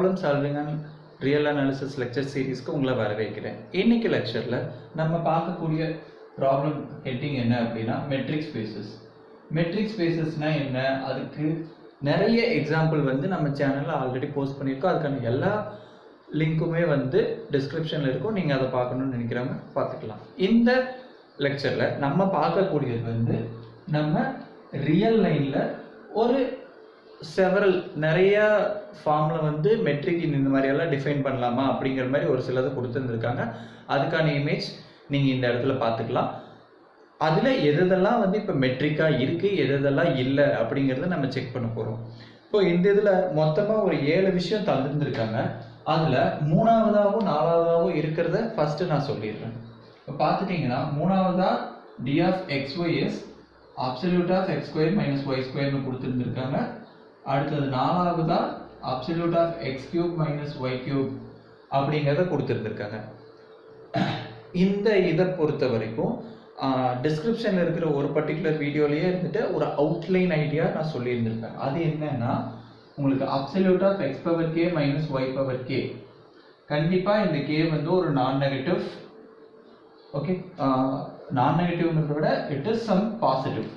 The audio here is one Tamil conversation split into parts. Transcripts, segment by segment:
Problem solving and real analysis lecture சீரீஸ்க்கு உங்களை வரவேற்கிறேன். இன்னைக்கு லெக்சரில் நம்ம பார்க்கக்கூடிய ப்ராப்ளம் ஹெட்டிங் என்ன அப்படின்னா மெட்ரிக் ஸ்பேசஸ். மெட்ரிக் ஸ்பேசஸ்னால் என்ன, அதுக்கு நிறைய எக்ஸாம்பிள் வந்து நம்ம சேனலில் ஆல்ரெடி போஸ்ட் பண்ணியிருக்கோம். அதுக்கான எல்லா லிங்க்குமே வந்து டிஸ்கிரிப்ஷனில் இருக்கும். நீங்கள் அதை பார்க்கணுன்னு நினைக்கிறவங்க பார்த்துக்கலாம். இந்த லெக்சரில் நம்ம பார்க்கக்கூடியது வந்து நம்ம ரியல் லைனில் ஒரு செவரல் நிறைய ஃபார்மில் வந்து மெட்ரிக் இந்த மாதிரியெல்லாம் டிஃபைன் பண்ணலாமா அப்படிங்கிற மாதிரி ஒரு சிலதை கொடுத்துருந்துருக்காங்க. அதுக்கான இமேஜ் நீங்கள் இந்த இடத்துல பார்த்துக்கலாம். அதில் எதெல்லாம் வந்து இப்போ மெட்ரிக்காக இருக்குது, எதெல்லாம் இல்லை அப்படிங்கிறத நம்ம செக் பண்ண போகிறோம். இப்போ இந்த இதில் மொத்தமாக ஒரு 7 விஷயம் தந்துருந்துருக்காங்க. அதில் 3ஆவதாகவும் 4ஆவதாகவும் இருக்கிறத ஃபஸ்ட்டு நான் சொல்லிடுறேன். இப்போ பார்த்துட்டிங்கன்னா 3ஆவதா d of xy is absolute of x square minus y square கொடுத்துருந்துருக்காங்க. அடுத்தது 4ஆவதா absolute of x cube minus y cube அப்படிங்கிறத கொடுத்துருந்துருக்காங்க. இந்த இதை பொறுத்த வரைக்கும் டிஸ்கிரிப்ஷனில் இருக்கிற ஒரு பர்டிகுலர் வீடியோலேயே இருந்துட்டு ஒரு அவுட்லைன் ஐடியா நான் சொல்லியிருந்திருப்பேன். அது என்னன்னா உங்களுக்கு absolute of x power k minus y power k, கண்டிப்பாக இந்த k வந்து ஒரு நான் நெகட்டிவ். ஓகே, நான் நெகட்டிவ்ன்றத விட it is some positive.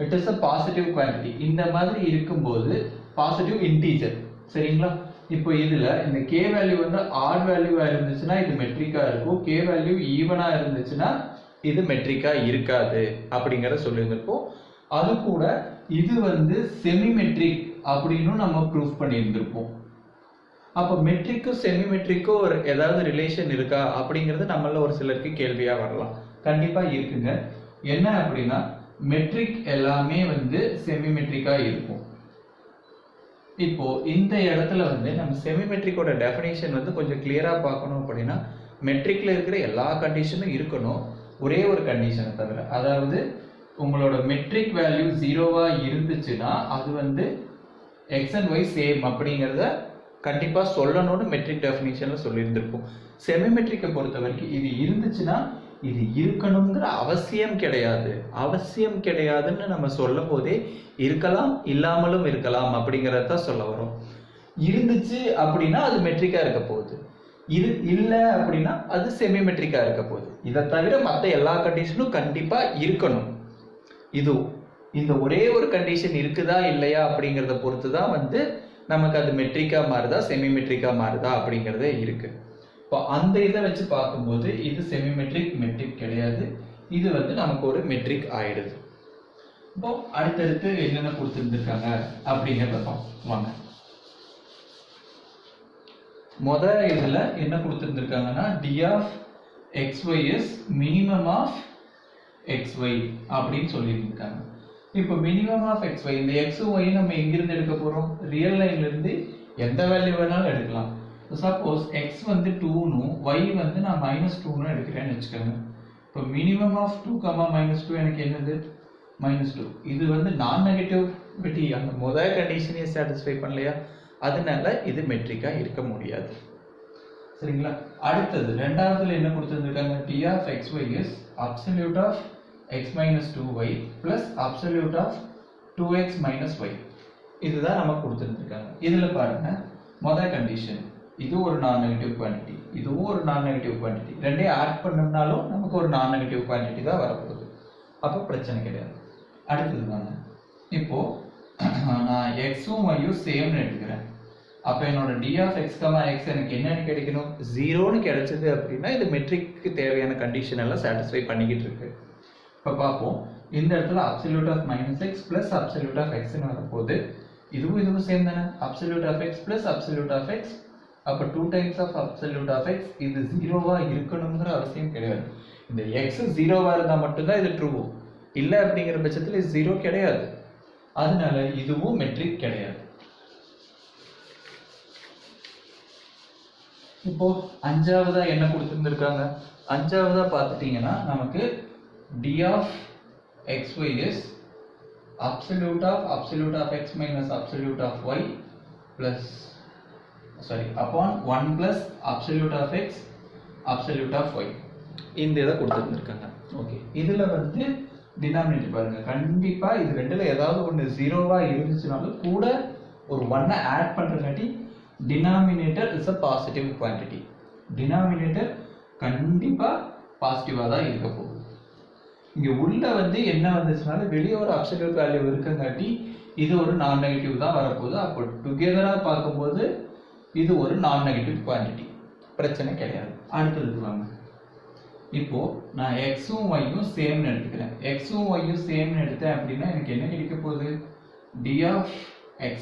It is a positive quantity. இந்த மாதிரி இருக்கும்போது பாசிட்டிவ் இன்டீஜர், சரிங்களா? இப்போ இதில் இந்த கே வேல்யூ வந்து ஆட் வேல்யூவாக இருந்துச்சுன்னா இது மெட்ரிக்காக இருக்கும். கே வேல்யூ ஈவனாக இருந்துச்சுன்னா இது மெட்ரிக்காக இருக்காது அப்படிங்கிறத சொல்லியிருந்திருப்போம். அது கூட இது வந்து செமி மெட்ரிக் அப்படின்னு நம்ம ப்ரூஃப் பண்ணியிருந்திருப்போம். அப்போ மெட்ரிக்கும் செமி மெட்ரிக்கும் ஒரு ஏதாவது ரிலேஷன் இருக்கா அப்படிங்கிறது நம்மள ஒரு சிலருக்கு கேள்வியாக வரலாம். கண்டிப்பாக இருக்குங்க. என்ன அப்படின்னா மெட்ரிக் எல்லாமே வந்து செமி மெட்ரிக்காக இருக்கும். இப்போ இந்த இடத்துல வந்து நம்ம செமிமெட்ரிக்கோட டெஃபினேஷன் வந்து கொஞ்சம் கிளியராக பார்க்கணும். அப்படின்னா மெட்ரிக்ல இருக்கிற எல்லா கண்டிஷனும் இருக்கணும், ஒரே ஒரு கண்டிஷனை தவிர. அதாவது உங்களோட மெட்ரிக் வேல்யூ 0வா இருந்துச்சுன்னா அது வந்து எக்ஸ் அண்ட் ஒய் சேம் அப்படிங்கிறத கண்டிப்பாக சொல்லணும்னு மெட்ரிக் டெஃபினேஷன்ல சொல்லியிருந்திருப்போம். செமிமெட்ரிக்கை பொறுத்த வரைக்கும் இது இருந்துச்சுன்னா இது இருக்கணுங்கிற அவசியம் கிடையாது. அவசியம் கிடையாதுன்னு நம்ம சொல்லும் போதே இருக்கலாம், இல்லாமலும் இருக்கலாம் அப்படிங்கிறத தான் சொல்ல வரும். இருந்துச்சு அப்படின்னா அது மெட்ரிக்கா இருக்க போகுது, இது இல்லை அப்படின்னா அது செமி மெட்ரிக்கா இருக்க போகுது. இதை தவிர மற்ற எல்லா கண்டிஷனும் கண்டிப்பா இருக்கணும். இது இந்த ஒரே ஒரு கண்டிஷன் இருக்குதா இல்லையா அப்படிங்கிறத பொறுத்து தான் வந்து நமக்கு அது மெட்ரிக்கா மாறுதா செமி மெட்ரிக்கா மாறுதா அப்படிங்கிறதே இருக்கு. இப்போ அந்த இதை வச்சு பார்க்கும்போது இது செமிமெட்ரிக், மெட்ரிக் கிடையாது. இது வந்து நமக்கு ஒரு மெட்ரிக் ஆயிடுது. இப்போ அடுத்தடுத்து என்னென்ன கொடுத்துருந்துருக்காங்க அப்படிங்கிறத வாங்க. இதுல என்ன கொடுத்துருந்துருக்காங்கன்னா d of xy is minimum of xy அப்படின்னு சொல்லியிருக்காங்க. இப்போ மினிமம் ஆஃப் xy, இந்த x y நம்ம எங்கிருந்து எடுக்க போறோம்? ரியல் லைன்ல இருந்து எந்த வேல்யூ வேணாலும் எடுக்கலாம். சப்போஸ் x வந்து 2னும் y வந்து நான் -2னு எடுக்கிறேன்னு வச்சுக்கோங்க. இப்போ மினிமம் ஆஃப் 2, -2 எனக்கு என்னது? -2. இது வந்து நான் நெகட்டிவிட்டி, அந்த முதல் கண்டிஷனையே சாட்டிஸ்ஃபை பண்ணலையா, அதனால இது மெட்ரிக்கா இருக்க முடியாது. சரிங்களா? அடுத்தது ரெண்டாவதுல என்ன கொடுத்துருக்காங்க? d of xy is absolute of x minus 2y plus absolute of 2x minus y. இதுதான் நம்ம கொடுத்துருக்காங்க. இதுல பாருங்க, முதல் கண்டிஷன் இது ஒரு நான் நெகட்டிவ் குவான்டிட்டி, இதுவும் ஒரு நான் நெகட்டிவ் குவான்டிட்டி. ரெண்டையும் ஆட் பண்ணோம்னாலும் நமக்கு ஒரு நான் நெகட்டிவ் குவான்டிட்டி தான் வரப்போகுது. அப்போ பிரச்சனை கிடையாது. அடுத்தது தாங்க, இப்போ நான் எக்ஸும் ஒய்யும் சேம்னு எடுத்துக்கிறேன். அப்போ என்னோட d of x, x எனக்கு என்னன்னு கிடைக்கணும்? 0ன்னு கிடைச்சது அப்படின்னா இது மெட்ரிக்கு தேவையான கண்டிஷன் எல்லாம் சாட்டிஸ்ஃபை பண்ணிக்கிட்டு இருக்கு. இப்போ பார்ப்போம், இந்த இடத்துல absolute of -x plus absolute of xன்னு வரப்போகுது. இதுவும் சேம் தானே? absolute of x plus absolute of x. அப்போ 2 times of absolute of x. இது 0வா இருக்கணுங்கிற அவசியம் கிடையாது. இந்த x 0வா இருந்தால் மட்டும்தான் இது ட்ரூ. இல்லை அப்படிங்கிற பட்சத்தில் இது 0 கிடையாது. அதனால இதுவும் மெட்ரிக் கிடையாது. இப்போ அஞ்சாவதா என்ன கொடுத்துருந்துருக்காங்க? அஞ்சாவதா பார்த்துட்டீங்கன்னா நமக்கு d of xy is absolute of x minus absolute of y plus upon 1 plus absolute of x absolute of y. இந்த இதை கொடுத்துருந்துருக்காங்க. ஓகே, இதுல வந்து டினாமினேட்டர் பாருங்க, கண்டிப்பா இது ரெண்டுல ஏதாவது ஒன்று 0வா இருந்துச்சுனாலும் கூட ஒரு 1 add பண்றங்காட்டி denominator is a positive quantity. denominator கண்டிப்பா பாசிட்டிவா தான் இருக்க போகுது. இங்க உள்ள வந்து என்ன வந்துச்சுனால வெளியே ஒரு அப்சல்யூட் வேல்யூ இருக்கங்காட்டி இது ஒரு நான் நெகட்டிவ் தான் வரப்போகுது. அப்போ டுகெதரா பார்க்கும்போது இது ஒரு நான் நெகட்டிவ் குவான்டிட்டி, பிரச்சனை கிடையாது. அடுத்தது வாங்க, இப்போ நான் எக்ஸும் ஒய்யும் சேம்னு எடுத்துக்கிறேன். எக்ஸும் ஒய்யும் சேம்னு எடுத்தேன் அப்படின்னா எனக்கு என்ன கிடைக்க போகுது? d of x,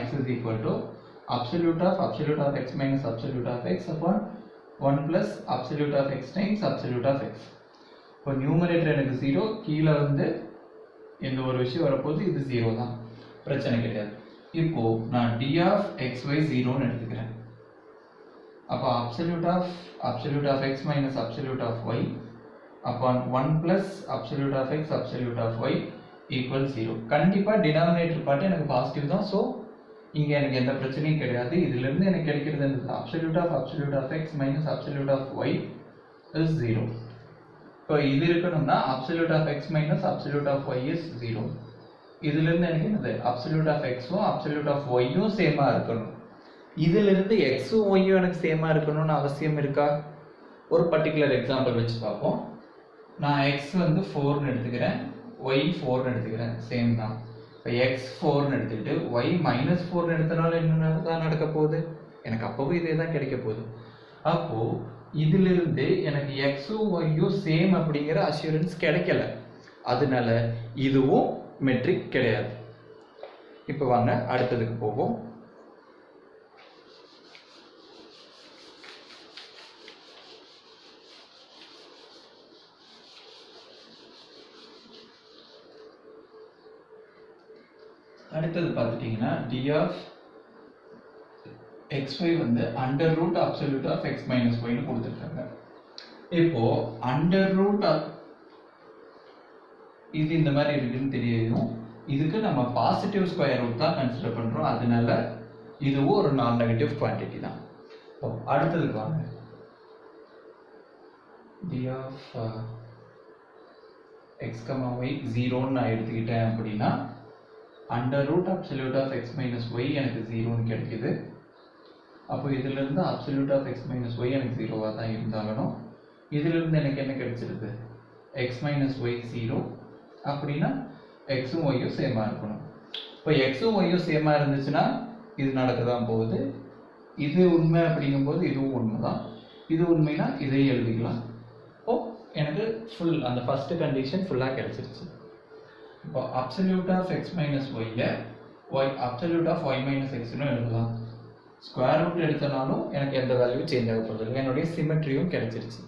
x is equal to absolute of x minus absolute of x upon 1 plus absolute of x times absolute of x. இப்போ நியூமரேட்டர் எனக்கு 0, கீழே வந்து எந்த ஒரு விஷயம் வரப்போகுது, இது 0 தான், பிரச்சனை கிடையாது. இப்போ நான் d of xy 0ன்னு எடுத்துக்கிறேன். அப்போ absolute of x minus absolute of y upon 1 plus absolute of x absolute of y equal 0. கண்டிப்பா டினாமினேட்டர் பார்ட் எனக்கு பாசிட்டிவ் தான். ஸோ இங்க எனக்கு எந்த பிரச்சனையும் கிடையாது. இதுல இருந்து எனக்கு கிடைக்கிறது என்னது? absolute of x minus absolute of y is 0. இப்போ இது இருக்கணும்னா absolute of x minus absolute of y is 0. இதுல இருந்து எனக்கு என்னது? absolute of x um absolute of y உம் சேமா இருக்கணும். இதுல இருந்து x உம் y உம் எனக்கு சேமா இருக்கணும்னு அவசியம் இருக்கா? ஒரு பர்టిక్యులர் எக்ஸாம்பிள் வச்சு பார்ப்போம். நான் x வந்து 4ன்னு எடுத்துக்கிறேன், y 4ன்னு எடுத்துக்கிறேன், சேம் தான். இப்போ x 4ன்னு எடுத்துக்கிட்டு y minus 4ன்னு எடுத்தனால என்ன தான் நடக்க போகுது? எனக்கு அப்பவும் இதே தான் கிடைக்க போகுது. அப்போ இதுல இருந்து எனக்கு xும் yயும் சேம் அப்படிங்கிற அஷ்யூரன்ஸ் கிடைக்கல. அதனால இதுவும் மெட்ரிக் கிடையாது. இப்போ வாங்க அடுத்ததுக்கு போவோம். அடுத்தது பார்த்துட்டீங்கன்னா d of xy வந்து under root absolute of x minus y ன்னு கொடுத்துருக்காங்க. இப்போ under root இது இந்த மாதிரி இருக்குன்னு தெரியும். இதுக்கு நம்ம பாசிட்டிவ் ஸ்கொயர் ரூட் தான் கன்சிடர் பண்றோம். அதனால இதுவும் ஒரு நான் நெகட்டிவ் குவான்டிட்டி தான். அடுத்ததுக்கு வாங்க, d of x, y 0ன்னு நான் எடுத்துக்கிட்டேன் அப்படின்னா under root absolute of x minus y எனக்கு 0ன்னு கிடைக்குது. அப்போ இதுல இருந்து absolute of x minus y எனக்கு 0வா தான் இருந்தாலும் இதுல இருந்து எனக்கு என்ன கிடைச்சிருது? x minus y 0. அப்படின்னா x உம் y உம் சேமா இருக்கணும். இப்போ x உம் y உம் சேமா இருந்துச்சுன்னா இது நடக்க தான் போகுது. இது உண்மை அப்படிங்கும்போது இதுவும் உண்மை தான். இது உண்மைனா இதை எழுதிக்கலாம். இப்போ எனக்கு ஃபுல் அந்த ஃபர்ஸ்ட் கண்டிஷன் ஃபுல்லா கிடைச்சிருச்சு. இப்போ absolute of x minus y absolute of y minus x ன்னு எழுதலாம். ஸ்கொயர் ரூட் எடுத்தனாலும் எனக்கு எந்த வேல்யூ சேஞ்ச் ஆக போகிறது இல்லை. என்னுடைய சிமெட்ரியும் கிடைச்சிருச்சு.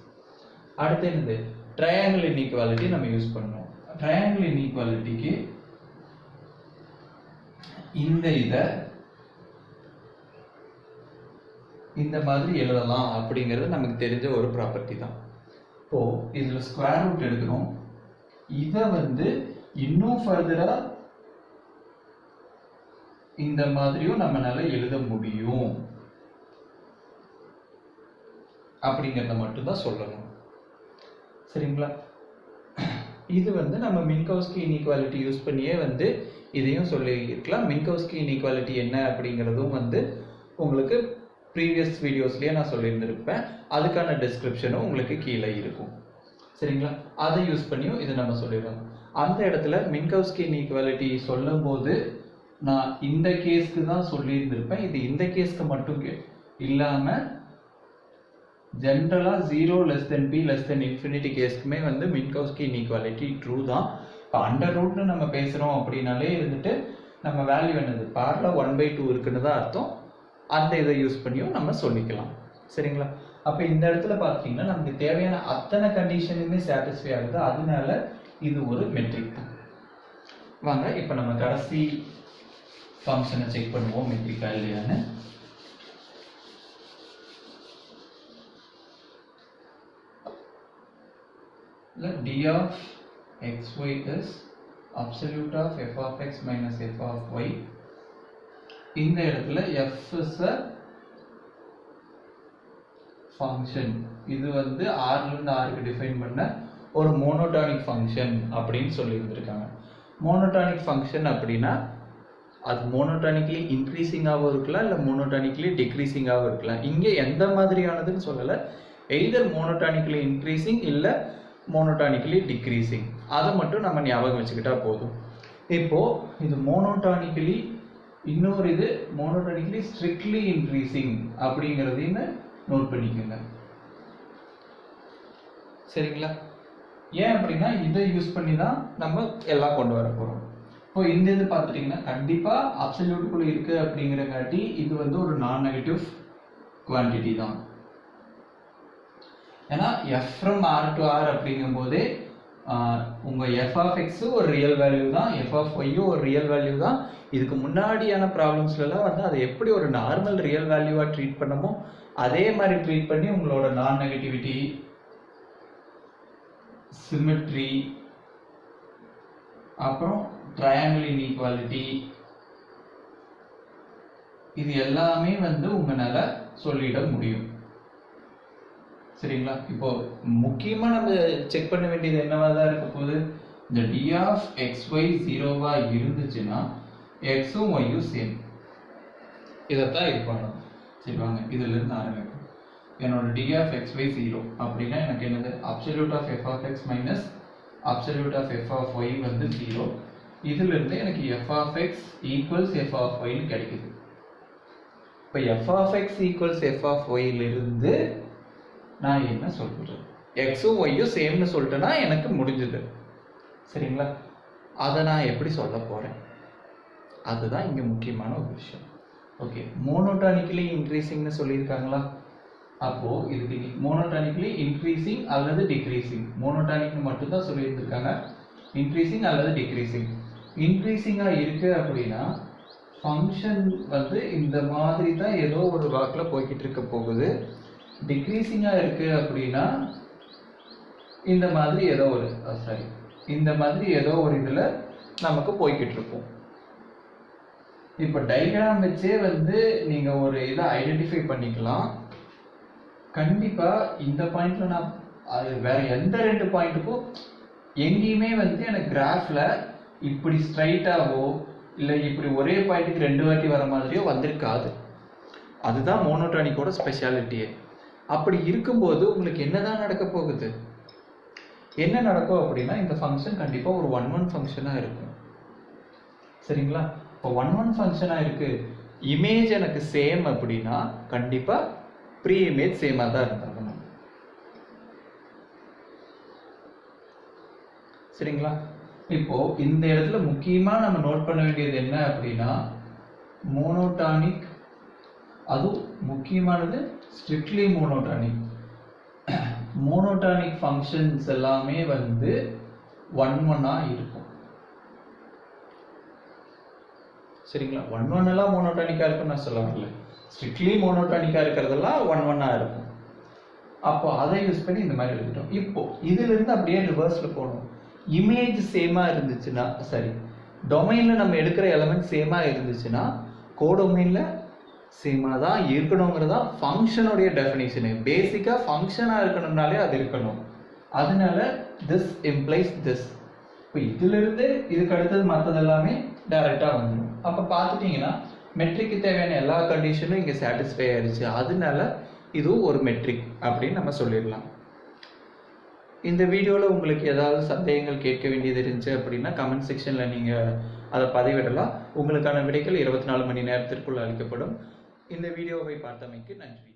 அடுத்து என்னது? ட்ரையாங்கிள் இன்இக்வாலிட்டி நம்ம யூஸ் பண்ணோம். ட்ரையாங்கிள் இன்இக்வாலிட்டிக்கு இதை இந்த மாதிரி எழுதலாம் அப்படிங்கிறது நமக்கு தெரிஞ்ச ஒரு ப்ராப்பர்ட்டி தான். இப்போ இதுல ஸ்கொயர் ரூட் எடுக்கிறோம். இதை வந்து இன்னும் ஃபர்தரா இந்த மாதிரியும் நம்மளால எழுத முடியும் அப்படிங்கிறத மட்டும்தான் சொல்லணும். சரிங்களா? இது வந்து நம்ம மின்கோவ்ஸ்கி இன்இக்வாலிட்டி யூஸ் பண்ணியே வந்து இதையும் சொல்லி இருக்கலாம். மின்கோவ்ஸ்கி இன்இக்வாலிட்டி என்ன அப்படிங்கிறதும் வந்து உங்களுக்கு ப்ரீவியஸ் வீடியோஸ்லயே நான் சொல்லியிருந்திருப்பேன். அதுக்கான டிஸ்கிரிப்ஷனும் உங்களுக்கு கீழே இருக்கும். சரிங்களா? அதை யூஸ் பண்ணியும் இதை நம்ம சொல்லிடுறோம். அந்த இடத்துல மின்கோவ்ஸ்கி இன்இக்வாலிட்டி சொல்லும் போது நான் இந்த கேஸ்க்கு தான் சொல்லியிருந்திருப்பேன். இது இந்த கேஸ்க்கு மட்டும் இல்லாம ஜென்ரலா 0 less than p less than infinity கேஸ்க்குமே வந்து மின்கோவ்ஸ்கி இன்இக்வாலிட்டி ட்ரூ தான். இப்போ அண்டர் ரூட்னு நம்ம பேசுறோம் அப்படின்னாலே இருந்துட்டு நம்ம வேல்யூ என்னது? பார்ல 1/2 இருக்குன்னு தான் அர்த்தம். அந்த இதை யூஸ் பண்ணியும் நம்ம சொல்லிக்கலாம். சரிங்களா? அப்போ இந்த இடத்துல பார்த்தீங்கன்னா நமக்கு தேவையான அத்தனை கண்டிஷனுமே சாட்டிஸ்ஃபை ஆகுது. அதனால இது ஒரு மெட்ரிக் தான். வாங்க இப்போ நம்ம கடைசி ஃபங்க்ஷனை செக் பண்ணுவோம் மெட்ரிக்கா இல்லையான்னு. d of xy is absolute of f of x minus f of y. இந்த இடத்துல f is a function. இது வந்து r ல இருந்து r க்கு டிஃபைன் பண்ண ஒரு மோனோடானிக் ஃபங்க்ஷன் அப்படின்னு சொல்லி இருந்திருக்காங்க. மோனோடானிக் ஃபங்க்ஷன் அப்படின்னா அது மோனோடானிக்லி இன்க்ரீசிங்காகவும் இருக்கலாம், இல்லை மோனோடானிக்லி டிக்ரீசிங்காகவும் இருக்கலாம். இங்கே எந்த மாதிரியானதுன்னு சொல்லலை, எய்தர் மோனோடானிக்லி இன்க்ரீசிங் இல்லை மோனோடானிக்லி டிக்ரீசிங். அதை மட்டும் நம்ம ஞாபகம் வச்சுக்கிட்டா போதும். இப்போது இது மோனோடானிக்கலி, இன்னொரு இது மோனோடானிக்கலி ஸ்ட்ரிக்ட்லி இன்க்ரீசிங் அப்படிங்கிறதையும் நோட் பண்ணிக்கோங்க. சரிங்களா? ஏன் அப்படின்னா இதை யூஸ் பண்ணி தான் நம்ம எல்லாம் கொண்டு வர போகிறோம். இப்போ இந்த இது பார்த்துட்டிங்கன்னா கண்டிப்பாக அப்சல்யூட்டுக்குள்ளே இருக்குது அப்படிங்கிறங்காட்டி இது வந்து ஒரு நான் நெகட்டிவ் குவான்டிட்டி தான். ஏன்னா F from R to R அப்படிங்கும் போதே உங்கள் எஃப் ஆஃப் எக்ஸு ஒரு ரியல் வேல்யூ தான், எஃப் ஆஃப் ஒய்யும் ஒரு ரியல் வேல்யூ தான். இதுக்கு முன்னாடியான ப்ராப்ளம்ஸ்லாம் வந்து அதை எப்படி ஒரு நார்மல் ரியல் வேல்யூவாக ட்ரீட் பண்ணமோ அதே மாதிரி ட்ரீட் பண்ணி உங்களோட நான் நெகட்டிவிட்டி, சிமெட்ரி, அப்புறம் ட்ரையாங்கிள் இன்இக்வாலிட்டி, இது எல்லாமே வந்து உங்களால் சொல்லிட முடியும். சரிங்களா? இப்போ முக்கியமாக நம்ம செக் பண்ண வேண்டியது என்னவா தான் இருக்க போகுது, இந்த டி ஆஃப் எக்ஸ் ஒய் ஜீரோவா இருந்துச்சுன்னா எக்ஸும் ஒய்யும் சேம். இதைத்தான் இது பண்ணணும். சரி வாங்க இதிலிருந்து ஆரம்பிக்கும். என்னோட d of x y zero அப்படின்னா எனக்கு என்னது, absolute of f of x minus absolute of f of y வந்து ஜீரோ. இதிலிருந்து எனக்கு f of x equals f of ஒய்னு கிடைக்குது. இப்போ f of x equals f of ஒய்லிருந்து நான் என்ன சொல்கிறேன், எக்ஸும் ஒய்யும் சேம்னு சொல்லிட்டேன்னா எனக்கு முடிஞ்சுது. சரிங்களா? அதை நான் எப்படி சொல்ல போகிறேன், அதுதான் இங்கே முக்கியமான ஒரு விஷயம். ஓகே, மோனோடானிக்கலி இன்க்ரீசிங்னு சொல்லியிருக்காங்களா? அப்போது இதுக்கு மோனோடானிக்கலி இன்க்ரீசிங் அல்லது டிக்ரீசிங், மோனோடானிக்னு மட்டும்தான் சொல்லியிருந்துருக்காங்க, இன்க்ரீசிங் அல்லது டிக்ரீசிங். இன்க்ரீசிங்காக இருக்குது அப்படின்னா ஃபங்க்ஷன் வந்து இந்த மாதிரி தான் ஏதோ ஒரு வாக்கில் போய்கிட்டு இருக்க போகுது. டிக்ரீசிங்காக இருக்குது அப்படின்னா இந்த மாதிரி ஏதோ ஒரு இந்த மாதிரி ஏதோ ஒரு இதில் நமக்கு போய்கிட்டு இருக்கும். இப்போ டயக்ராம் வச்சே வந்து நீங்கள் ஒரு இதை ஐடென்டிஃபை பண்ணிக்கலாம். கண்டிப்பாக இந்த பாயிண்ட்ல நான் அது வேற எந்த ரெண்டு பாயிண்ட்டுக்கும் எங்கேயுமே வந்து எனக்கு கிராஃபில் இப்படி ஸ்ட்ரைட்டாவோ இல்லை இப்படி ஒரே பாயிண்ட்டுக்கு ரெண்டு வாட்டி வர மாதிரியோ வந்திருக்காது. அதுதான் மோனோடானிக்கோட ஸ்பெஷாலிட்டியே. அப்படி இருக்கும்போது உங்களுக்கு என்னதான் நடக்க போகுது, என்ன நடக்கும் அப்படின்னா இந்த ஃபங்க்ஷன் கண்டிப்பாக ஒரு 1-1 ஃபங்க்ஷனாக இருக்கும். சரிங்களா? இப்போ 1-1 ஃபங்க்ஷனாக இருக்கு, இமேஜ் எனக்கு சேம் அப்படின்னா கண்டிப்பாக ப்ரீ இமேஜ் சேமாக தான் இருந்தாகணும். சரிங்களா? இப்போ இந்த இடத்துல முக்கியமாக நம்ம நோட் பண்ண வேண்டியது என்ன அப்படின்னா மோனோடானிக், அதுவும் முக்கியமானது ஸ்ட்ரிக்ட்லி மோனோடானிக். மோனோடானிக் ஃபங்க்ஷன்ஸ் எல்லாமே வந்து 1-1 இருக்கும். சரிங்களா? 1-1 எல்லாம் மோனோடானிக்காக இருக்குன்னு நான் சொல்ல வரல, ஸ்ட்ரிக்ட்லி மோனோடானிக்காக இருக்கிறதெல்லாம் 1-1 இருக்கும். அப்போ அதை யூஸ் பண்ணி இந்த மாதிரி எழுதிட்டோம். இப்போ இதிலிருந்து அப்படியே ரிவர்ஸில் போகணும். இமேஜ் சேமாக இருந்துச்சுன்னா, சரி டொமைனில் நம்ம எடுக்கிற எலமெண்ட் சேமாக இருந்துச்சுன்னா கோடொமைனில் சேமாக தான் இருக்கணுங்கிறதா ஃபங்க்ஷனுடைய டெஃபினிஷனு. பேசிக்காக ஃபங்க்ஷனாக இருக்கணும்னாலே அது இருக்கணும். அதனால திஸ் இம்ப்ளைஸ் திஸ். இப்போ இதிலிருந்து இதுக்கு அடுத்தது மற்றது எல்லாமே டைரெக்டாக வந்துடும். அப்போ பார்த்துட்டிங்கன்னா மெட்ரிக்கு தேவையான எல்லா கண்டிஷனும் இங்கே சாட்டிஸ்ஃபை ஆயிடுச்சு. அதனால இதுவும் ஒரு மெட்ரிக் அப்படின்னு நம்ம சொல்லிடலாம். இந்த வீடியோவில் உங்களுக்கு ஏதாவது சந்தேகங்கள் கேட்க வேண்டியது இருந்துச்சு அப்படின்னா கமெண்ட் செக்ஷனில் நீங்கள் அதை பதிவிடலாம். உங்களுக்கான விடைகள் 24 மணி நேரத்திற்குள் அளிக்கப்படும். இந்த வீடியோவை பார்த்தமைக்கு நன்றி.